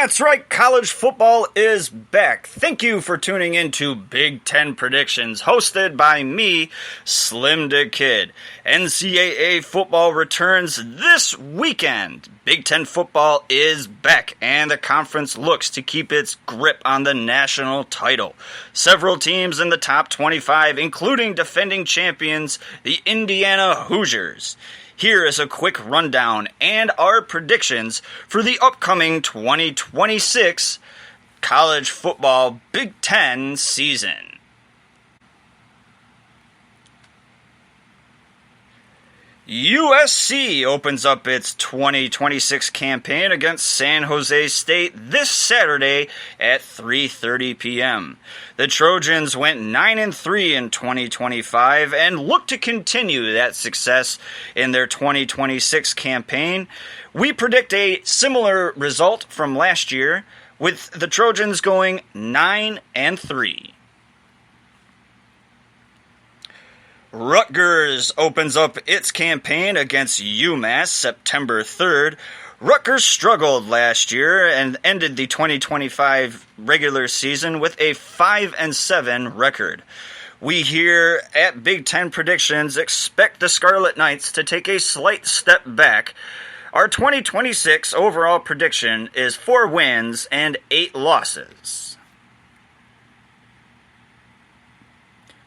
That's right, college football is back. Thank you for tuning in to Big Ten Predictions, hosted by me, Slim the Kid. NCAA football returns this weekend. Big Ten football is back, and the conference looks to keep its grip on the national title. Several teams in the top 25, including defending champions, the Indiana Hoosiers. Here is a quick rundown and our predictions for the upcoming 2026 college football Big Ten season. USC opens up its 2026 campaign against San Jose State this Saturday at 3:30 p.m. The Trojans went 9-3 in 2025 and look to continue that success in their 2026 campaign. We predict a similar result from last year, with the Trojans going 9-3. Rutgers opens up its campaign against UMass September 3rd. Rutgers struggled last year and ended the 2025 regular season with a 5-7 record. We here at Big Ten Predictions expect the Scarlet Knights to take a slight step back. Our 2026 overall prediction is 4 wins and 8 losses.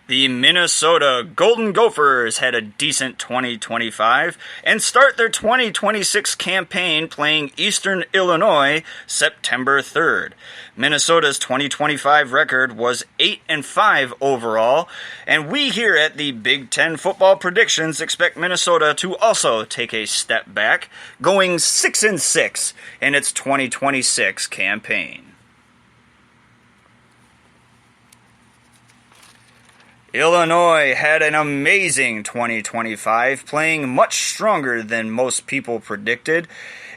The Minnesota Golden Gophers had a decent 2025 and start their 2026 campaign playing Eastern Illinois September 3rd. Minnesota's 2025 record was 8-5 overall, and we here at the Big Ten Football Predictions expect Minnesota to also take a step back, going 6-6 in its 2026 campaign. Illinois had an amazing 2025, playing much stronger than most people predicted.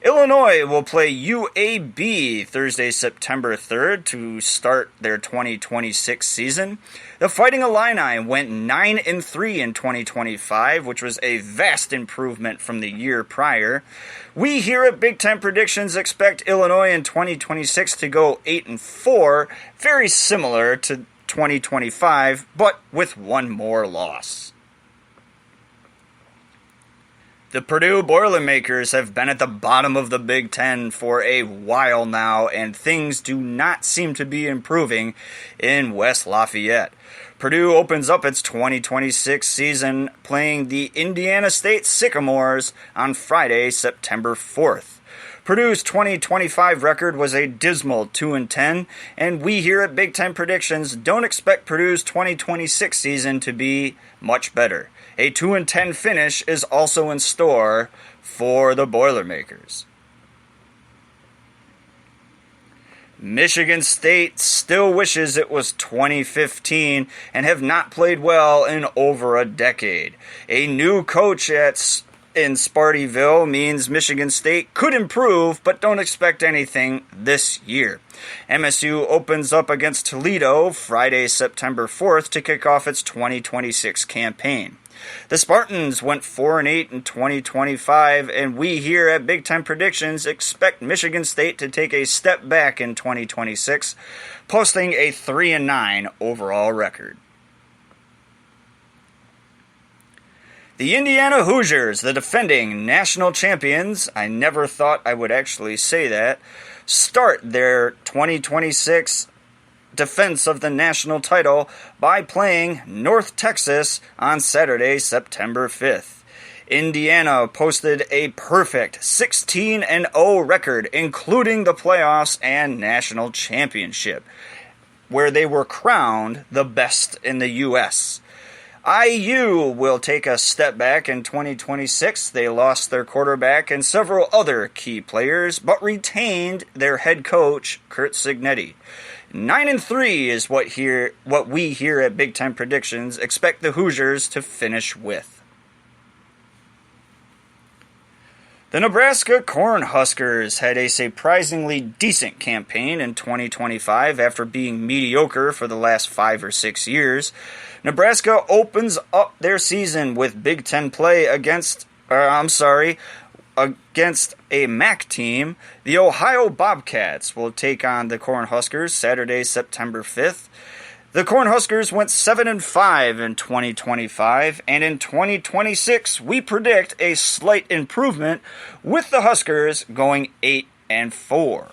Illinois will play UAB Thursday, September 3rd to start their 2026 season. The Fighting Illini went 9-3 in 2025, which was a vast improvement from the year prior. We here at Big Ten Predictions expect Illinois in 2026 to go 8-4, very similar to 2025, but with one more loss. The Purdue Boilermakers have been at the bottom of the Big Ten for a while now, and things do not seem to be improving in West Lafayette. Purdue opens up its 2026 season playing the Indiana State Sycamores on Friday, September 4th. Purdue's 2025 record was a dismal 2-10, and we here at Big Ten Predictions don't expect Purdue's 2026 season to be much better. A 2-10 finish is also in store for the Boilermakers. Michigan State still wishes it was 2015 and have not played well in over a decade. A new coach in Spartyville means Michigan State could improve, but don't expect anything this year. MSU opens up against Toledo Friday, September 4th to kick off its 2026 campaign. The Spartans went 4-8 in 2025, and we here at Big Ten Predictions expect Michigan State to take a step back in 2026, posting a 3-9 overall record. The Indiana Hoosiers, the defending national champions, I never thought I would actually say that, start their 2026 defense of the national title by playing North Texas on Saturday, September 5th. Indiana posted a perfect 16-0 record, including the playoffs and national championship, where they were crowned the best in the U.S. IU will take a step back in 2026. They lost their quarterback and several other key players, but retained their head coach, Curt Cignetti. 9-3 is what we here at Big Ten Predictions expect the Hoosiers to finish with. The Nebraska Cornhuskers had a surprisingly decent campaign in 2025 after being mediocre for the last 5 or 6 years. Nebraska opens up their season with Big Ten play against a MAC team, the Ohio Bobcats will take on the Cornhuskers Saturday, September 5th. The Cornhuskers went 7-5 in 2025, and in 2026 we predict a slight improvement with the Huskers going 8-4.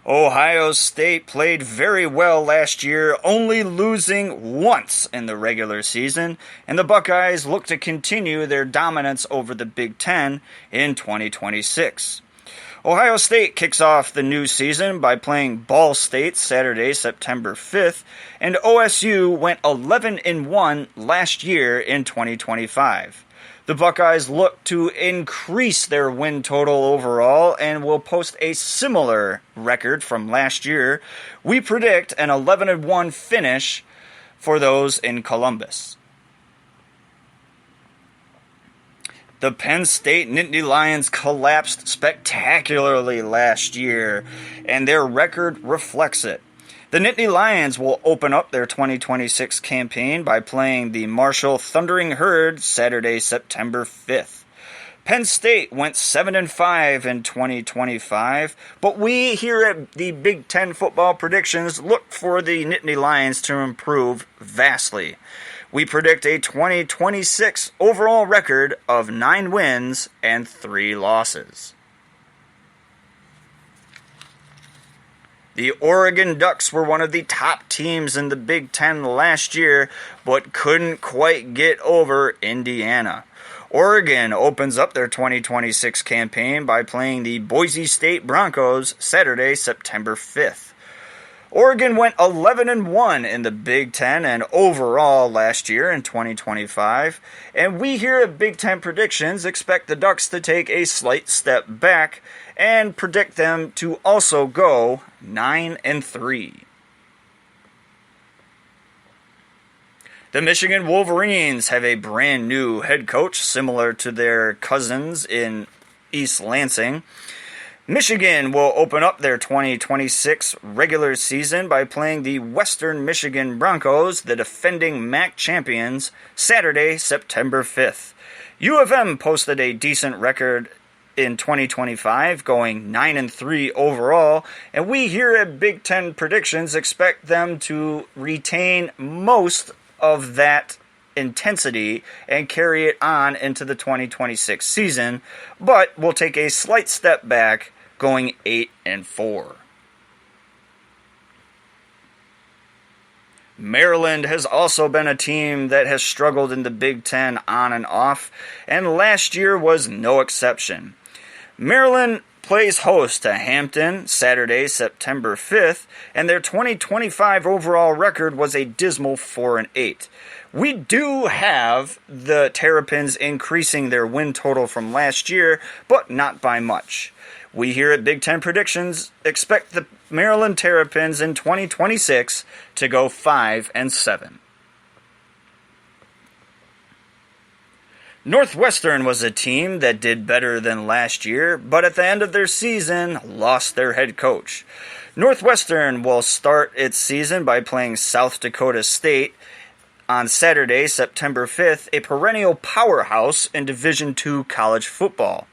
Ohio State played very well last year, only losing once in the regular season, and the Buckeyes look to continue their dominance over the Big Ten in 2026. Ohio State kicks off the new season by playing Ball State Saturday, September 5th, and OSU went 11-1 last year in 2025. The Buckeyes look to increase their win total overall and will post a similar record from last year. We predict an 11-1 finish for those in Columbus. The Penn State Nittany Lions collapsed spectacularly last year, and their record reflects it. The Nittany Lions will open up their 2026 campaign by playing the Marshall Thundering Herd Saturday, September 5th. Penn State went 7-5 in 2025, but we here at the Big Ten Football Predictions look for the Nittany Lions to improve vastly. We predict a 2026 overall record of 9 wins and 3 losses. The Oregon Ducks were one of the top teams in the Big Ten last year, but couldn't quite get over Indiana. Oregon opens up their 2026 campaign by playing the Boise State Broncos Saturday, September 5th. Oregon went 11-1 in the Big Ten and overall last year in 2025, and we here at Big Ten Predictions expect the Ducks to take a slight step back and predict them to also go 9-3. The Michigan Wolverines have a brand new head coach similar to their cousins in East Lansing. Michigan will open up their 2026 regular season by playing the Western Michigan Broncos, the defending MAC champions, Saturday, September 5th. U of M posted a decent record in 2025, going 9-3 overall, and we here at Big Ten Predictions expect them to retain most of that intensity and carry it on into the 2026 season, but will take a slight step back, going 8-4. Maryland has also been a team that has struggled in the Big Ten on and off, and last year was no exception. Maryland plays host to Hampton Saturday, September 5th, and their 2025 overall record was a dismal 4-8. We do have the Terrapins increasing their win total from last year, but not by much. We here at Big Ten Predictions expect the Maryland Terrapins in 2026 to go 5-7. Northwestern was a team that did better than last year, but at the end of their season, lost their head coach. Northwestern will start its season by playing South Dakota State on Saturday, September 5th, a perennial powerhouse in Division II college football.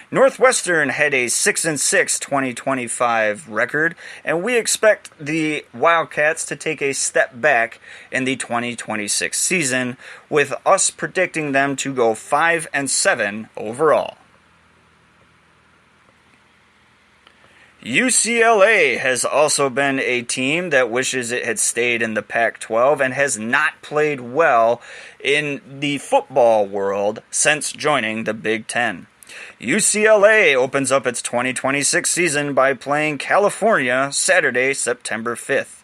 Northwestern had a 6-6 2025 record, and we expect the Wildcats to take a step back in the 2026 season, with us predicting them to go 5-7 overall. UCLA has also been a team that wishes it had stayed in the Pac-12 and has not played well in the football world since joining the Big Ten. UCLA opens up its 2026 season by playing California Saturday, September 5th.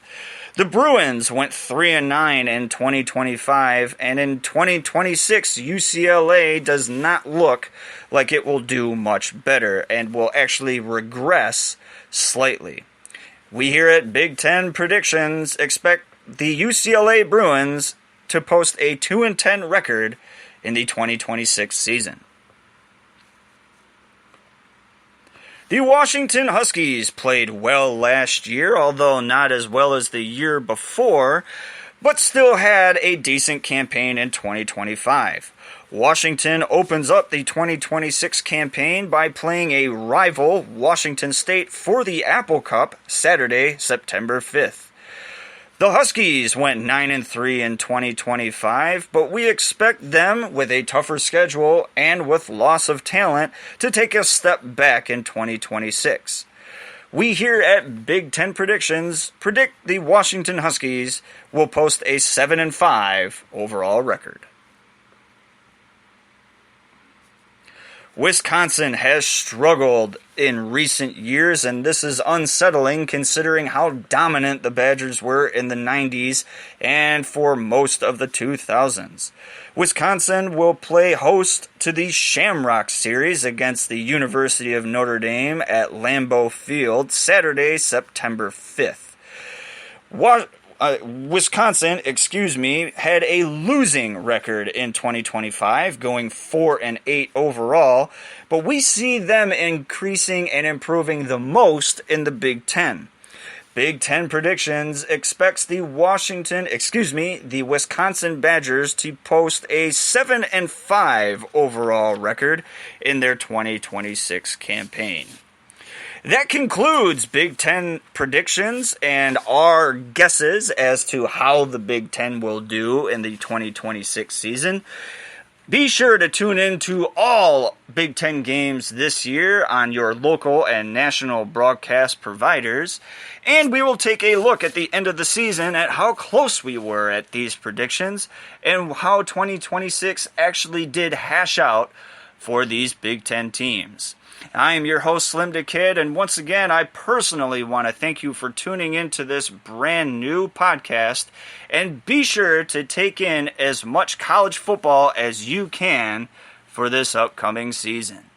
The Bruins went 3-9 in 2025, and in 2026, UCLA does not look like it will do much better and will actually regress slightly. We here at Big Ten Predictions expect the UCLA Bruins to post a 2-10 record in the 2026 season. The Washington Huskies played well last year, although not as well as the year before, but still had a decent campaign in 2025. Washington opens up the 2026 campaign by playing a rival, Washington State, for the Apple Cup Saturday, September 5th. The Huskies went 9-3 in 2025, but we expect them, with a tougher schedule and with loss of talent, to take a step back in 2026. We here at Big Ten Predictions predict the Washington Huskies will post a 7-5 overall record. Wisconsin has struggled in recent years, and this is unsettling considering how dominant the Badgers were in the 90s and for most of the 2000s. Wisconsin will play host to the Shamrock Series against the University of Notre Dame at Lambeau Field Saturday, September 5th. Wisconsin, had a losing record in 2025, going 4-8 overall, but we see them increasing and improving the most in the Big Ten. Big Ten Predictions expects the Wisconsin Badgers to post a 7-5 overall record in their 2026 campaign. That concludes Big Ten predictions and our guesses as to how the Big Ten will do in the 2026 season. Be sure to tune in to all Big Ten games this year on your local and national broadcast providers, and we will take a look at the end of the season at how close we were at these predictions and how 2026 actually did hash out for these Big Ten teams. I am your host, Slim the Kid, and once again, I personally want to thank you for tuning into this brand new podcast, and be sure to take in as much college football as you can for this upcoming season.